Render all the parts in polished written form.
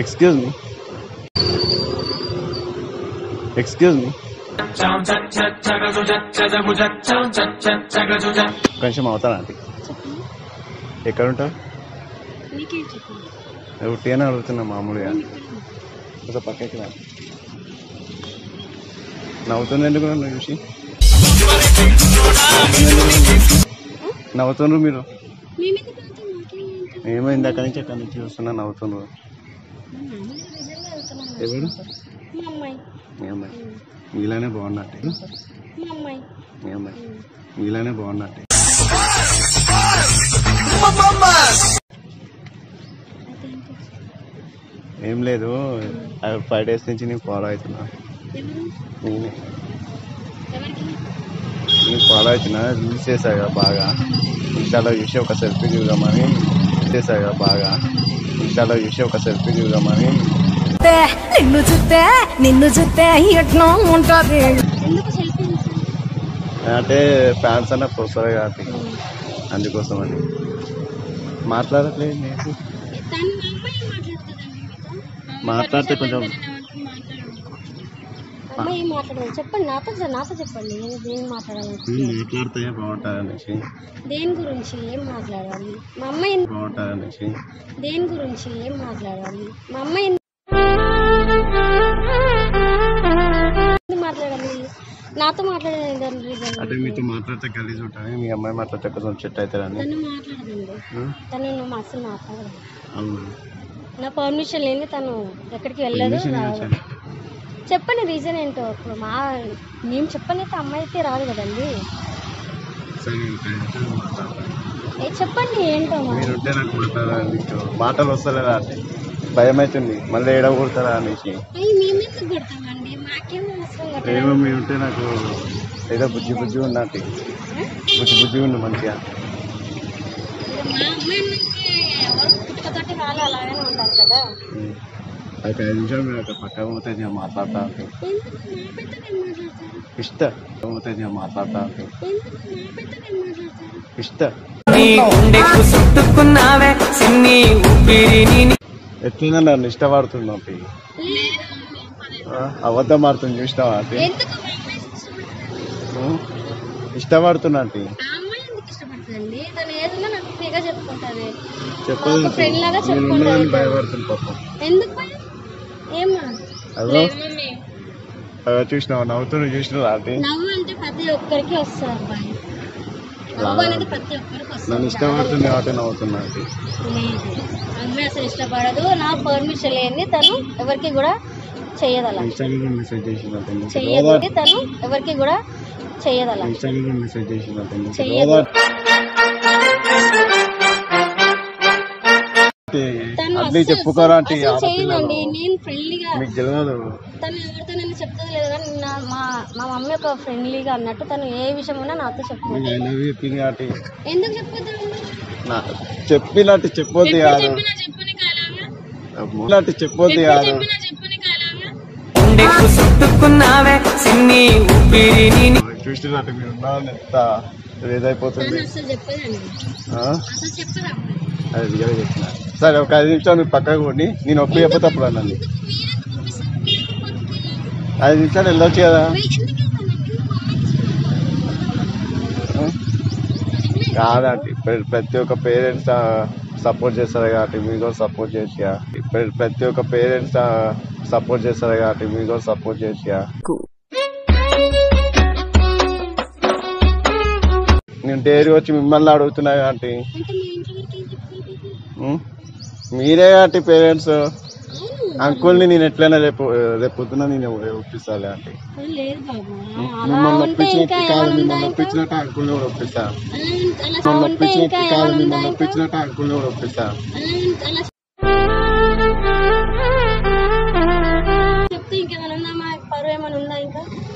Excuse me కొంచెం అవుతారా aunty? ఎక్కడ ఉంటావు? ఉట్టిగానే అడుగుతున్నా మామూలుగా. కొంచెం పక్కకి రా. నవ్వుతుంది ఎందుకు నన్ను చూసి? నవ్వుతుండ్రు మీరు. ఏమో ఇందాక నుంచి అక్కడి నుంచి చూస్తున్నా నవ్వుతుండ్రు. ఎవరు? మీ అమ్మాయి. మీలానే బాగున్నట్టే. మీ అమ్మాయి మీలానే బాగున్నట్టే. ఏం లేదు, 5 days నుంచి నేను ఫాలో అవుతున్నా. నేను ఫాలో అవుతున్నా. రీల్స్ చేశాగా బాగా. ఇన్స్టాలో చూసి ఒక సెల్ఫీ దిగుదామని నిన్ను చూస్తే ఎట్లా ఉంటుంది. అంటే ఫ్యాన్స్ అన్నప్పుడు వస్తారు కాబట్టి అందుకోసం అని మాట్లాడట్లేదు. నేను మాట్లాడితే కొంచెం చెప్పండి, నాతో చెప్పండి. దేని మాట్లాడాలి? మాట్లాడితే బాగుంటుంది అనేసి. దేని గురించి ఏం మాట్లాడాలి? మా అమ్మాయి బాగుంటుంది అనేసి. దేని గురించి ఏం మాట్లాడాలి? మా అమ్మాయి మాట్లాడాలి. నాతో మాట్లాడేది అంటే మీతో మాట్లాడితే గలీజ్ ఉంటుంది, మీ అమ్మాయి మాట్లాడితే కొంచెం చెట్టు అవుతారని. తను మాట్లాడదండి. తను అసలు మాట్లాడదు. అవునా? నా పర్మిషన్ లేని తను ఎక్కడికి వెళ్ళదు. చెప్పండి రీజన్ ఏంటో. ఇప్పుడు మేము చెప్పనైతే అమ్మాయి అయితే రాదు కదండి. చెప్పండి ఏంటో. మీరుంటే నాకు మాటలు వస్తలేదా అంటే భయం అవుతుంది, మళ్ళీ ఏడ కొడతారా అనేసి. మేమెందుకు కొడతామండి? మాకేమో అవసరం. ఏమో మీరుంటే నాకు ఏదో బుజ్జి ఉన్నట్టు. బుజ్జి ఉండు మంచిగా. మా అమ్మాయి పుట్టుకతోటి వాళ్ళు అలాగే ఉంటారు కదా. అయితే 5 నిమిషాలు మీరు అక్కడ పక్కన పోతే నేను మాట్లాడతా అంటే ఎట్లా నన్ను ఇష్టపడుతున్నా. అబద్ధం ఆడుతుంది చూసినావా అంటే? ఇష్టపడుతున్నా అంటే చెప్పదు. భయపడుతుంది పాపం. చూసినావా నవ్వుతున్నా? చూసినావా అంటే ప్రతి ఒక్కరికి వస్తుంది. నన్ను ఇష్టపడుతుంది కాబట్టి నవ్వుతున్నా అంటే. అమ్మాయి అసలు ఇష్టపడదు. నా పర్మిషన్ లేని తను ఎవరికి కూడా చెయ్యదు. అలా మెసేజ్ చేసింది చెయ్యదు. తను ఎవరికి కూడా చెయ్యదు. అలా మెసేజ్ చేసింది చెయ్యదు. అన్నీ చెప్పుకోరా అంటే చేయనండి. నేను ఫ్రెండ్లీగా మీకు తెలియదు. తను ఎవరితో నన్ను చెప్తుంది లేదు కానీ మా మమ్మీ ఒక ఫ్రెండ్లీగా అన్నట్టు తను ఏ విషయం ఉన్నా నాతో చెప్తుంది. ఎందుకు చెప్పొద్దు? చెప్పినట్టు చెప్పొద్దు కాదు. చెప్పొద్దు కాదు. చూసినట్టు మీరు ఎంత ఏదైపోతుంది. అది రియల్గా చెప్తున్నా. సరే ఒక 5 నిమిషాలు మీరు పక్కకు పోండి. నేను ఒప్పు చెప్పతే అప్పుడు అనండి. 5 నిమిషాలు వెళ్ళొచ్చు కదా. కాదండి, ప్రతి ఒక్క పేరెంట్స్ సపోర్ట్ చేస్తారు కాబట్టి మీరు కూడా సపోర్ట్ చేసిగా. ప్రతి ఒక్క పేరెంట్స్ సపోర్ట్ చేస్తారు కాబట్టి మీరు కూడా సపోర్ట్ చేసిగా. నేను డైరీ వచ్చి మిమ్మల్ని అడుగుతున్నా కాబట్టి మీరే కాబట్టి పేరెంట్స్. అంకుల్ని నేను ఎట్లయినా రేపు పొద్దున నేను ఒప్పిస్తాలే అంటే. మిమ్మల్ని ఒప్పించినట్టు అంకుల్ని కూడా ఒప్పిస్తా. ఒప్పించినట్టు అంకుల్ని కూడా ఒప్పిస్తా.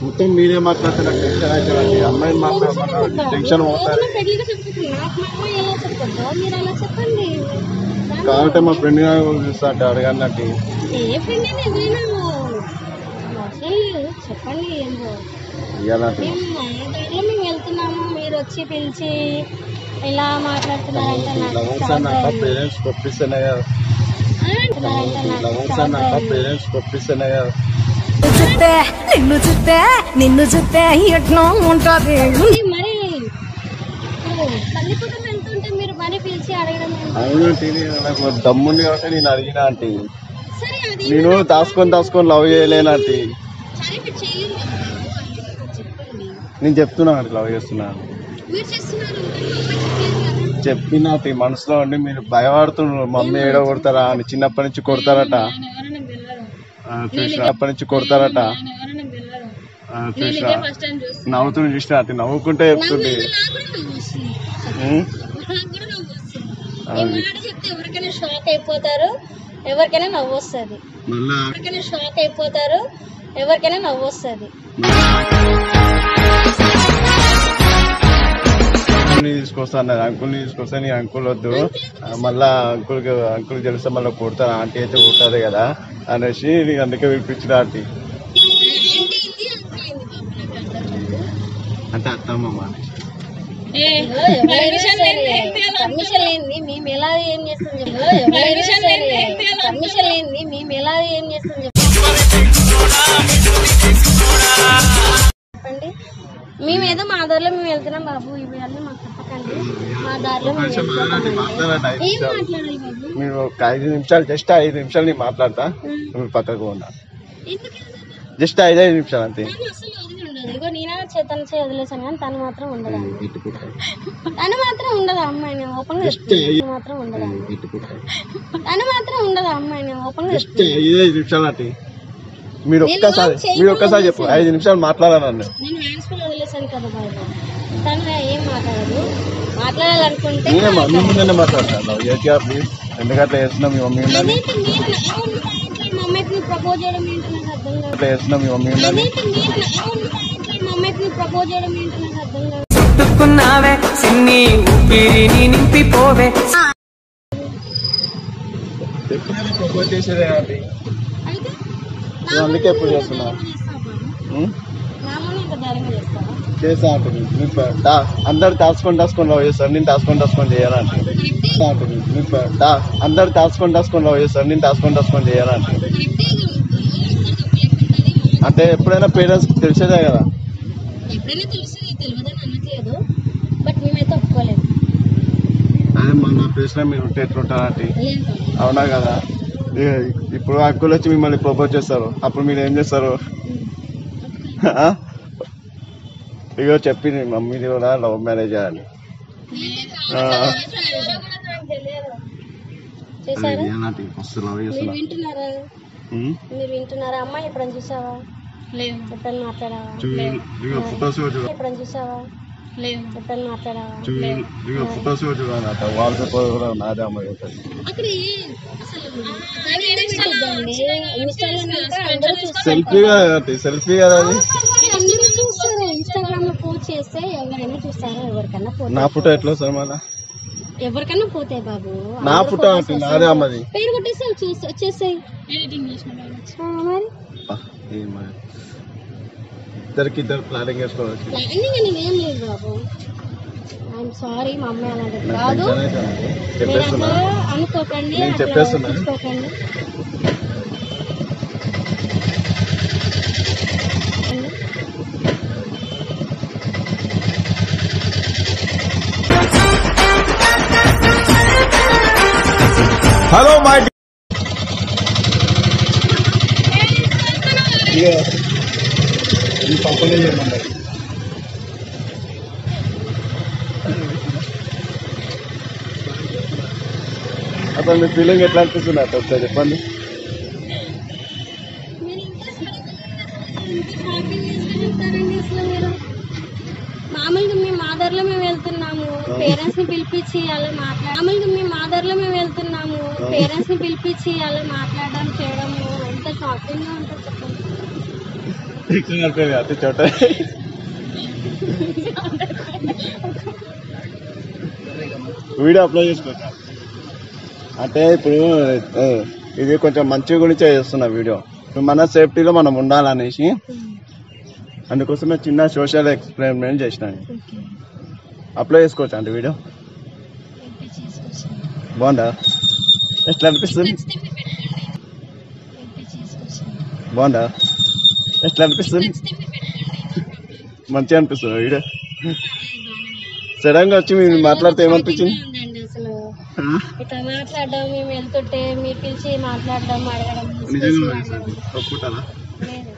మొత్తం మీరే మాట్లాడుతున్నా టెన్షన్ అవుతుంది. అమ్మాయిని మాట్లాడుతున్నా టెన్షన్ పోతుంది కాబట్టి మా ఫ్రెండ్ చూస్తా అంటే అడగన్నట్టు. చెప్పండి మేము వెళ్తున్నాము, మీరు వచ్చి పిలిచి ఇలా మాట్లాడుతున్నారంటే నాకు పేరెంట్స్ పంపిస్తేనే కదా పేరెంట్స్ పంపిస్తేనే కదా నిన్ను చూస్తే ఎట్లా ఉంటుంది మరి పల్లిపురం వెళ్తుంటే మీరు మరి పిలిచి అడగడం అవునంటే నాకు దమ్ముంది కాబట్టి నేను అడిగినా అంటే నేను దాచుకొని లవ్ చేయలేనంటే నేను చెప్తున్నా లవ్ చేస్తున్నాను చెప్పిన మనసులో ఉండి మీరు భయపడుతున్నారు మమ్మీ ఏడో కొడతారా అని చిన్నప్పటి నుంచి కొడతారట చిన్నప్పటి నుంచి కొడతారట చూసిన నవ్వుతున్న చూసిన అటు నవ్వుకుంటే చెప్తుంది ఎవరికైనా షాక్ అయిపోతారు ఎవరికైనా నవ్వు వస్తుంది ఎవరికైనా నవ్వు వస్తుంది తీసుకొస్తాను అంకుల్ని తీసుకొస్తా నీ అంకుల్ వద్దు మళ్ళా అంకుల్ తెలిస్తే మళ్ళీ కొడతాను ఆంటీ అయితే కొట్టారు కదా అనేసి నీకు అందుకే పిలిపించిన ఆంటీ అంటే అత్తమ్మ పర్మిషన్ లేని మేము ఎలా ఏం చేస్తాం పర్మిషన్ లేని మేము ఎలా ఏం చేస్తాం చెప్పండి మేమేదో మా దారిలో మేము వెళ్తున్నాం బాబు ఇవి అన్నీ మాకు చెప్పకండి మా దారిలో ఏం మాట్లాడాలి బాబు మీరు ఒక 5 నిమిషాలు జస్ట్ 5 నిమిషాలు నేను మాట్లాడతా మీరు పక్కకు ఉన్నా జస్ట్ 5 నిమిషాలు అంతే ఇగో నేనా చేతన వదిలేసాను కానీ తను మాత్రం ఉండదు అమ్మాయిని ఓపెన్ మాత్రం ఉండదు అమ్మాయిని ఓపెన్ నిమిషాలు అంటే మీరు ఒక్కసారి చెప్పు 5 నిమిషాలు మాట్లాడాలన్నా నేను హ్యాండ్స్ ఫుల్ వదిలేసాను కదా బాబు తను ఏం మాట్లాడాలనుకుంటే మాట్లాడతాను ఎందుకంటే చేస్తున్నాం మీ మమ్మీ ఉండాలి మమ్మీకి ప్రపోజ్ చేయడం ఏంటి నాకు అర్థం కాదు చేస్తున్నాం మీ మమ్మీ ఉండాలి మమ్మీకి ప్రపోజ్ చేయడం ఏంటి నాకు అర్థం కాదు ఎప్పుడైనా ప్రపోజ్ చేసేదే అండి అందుకే ఎప్పుడు చేస్తున్నా చేస్తా అంటుంది అందరు దాచుకొని లవ్ చేస్తారు నేను దాచుకొని చేయాలంటే అందరు దాచుకొని లవ్ చేస్తారు నేను దాచుకొని చేయాలంటే అంటే ఎప్పుడైనా పేరెంట్స్ తెలిసేదే కదా అదే మన ప్లేస్లో మీరు ఉంటే ఎట్లుంటారంటే అవునా కదా ఇప్పుడు అంకుల్ వచ్చి మిమ్మల్ని ప్రపోజ్ చేస్తారు అప్పుడు మీరు ఏం చేస్తారు ఇగో చెప్పింది మమ్మీది కూడా లవ్ మ్యారేజ్ అని మస్తు లవ్ వింటున్నారా అమ్మాయి ఎప్పుడైనా చూసావా ఎప్పుడైనా మాట్లాడావా ఫొటోస్ ఎప్పుడైనా చూసావా ఎప్పుడైనా మాట్లాడావా ఫొటోస్ వాల్పేపర్ కూడా నాదే అమ్మాయి సెల్ఫీ కదా అది ఇన్స్టాగ్రామ్ లో పోస్ట్ చేస్తే ఎవరైనా చూస్తారా ఎవరికన్నా నా ఫోటో ఎట్లా సార్ మళ్ళా ఎవరికన్నా పోతాయి బాబు నా ఫోటో నాదే అమ్మది పేరు కొట్టేసి వచ్చేసాయి మరి ఇద్దరు ప్లానింగ్ వేసుకోవచ్చు ప్లానింగ్ అని ఏం లేదు బాబు ఐఎమ్ సారీ మా అమ్మాయి అలాంటిది కాదు అనుకోకండి అనుకోకండి హలో మై పక్కనే చేయమన్నారు అసలు మీ ఫీలింగ్ ఎట్లా అనిపిస్తుంది అట్లా ఒకసారి చెప్పండి మామూలుగా మేము ఆధార్లో మేము వెళ్తున్నాము పేరెంట్స్ ని పిలిపించి అలా మాట్లాడడం చేయడం ఎంత షాకింగ్ గా ఉంటుంది చెప్పండి అతి చోట వీడియో అప్లోడ్ చేసుకోవచ్చు అంటే ఇప్పుడు ఇది కొంచెం మంచి గురించే చేస్తున్నా వీడియో మన సేఫ్టీలో మనం ఉండాలనేసి అందుకోసమే చిన్న సోషల్ ఎక్స్పెరిమెంట్ చేసినాను అప్లోడ్ చేసుకోవచ్చా అంటే వీడియో బాగుందా? ఎట్లా అనిపిస్తుంది? బాగుందా? ఎట్లా అనిపిస్తుంది? మంచిగా అనిపిస్తుంది వీడియో. సడన్ గా వచ్చి మీరు మాట్లాడితే ఏమనిపించింది? అసలు ఇట్లా మాట్లాడడం, మేము వెళ్తుంటే మీరు పిలిచి మాట్లాడడం, అడగడం నిజంగా ఒప్పుకుంటారా? లేదు.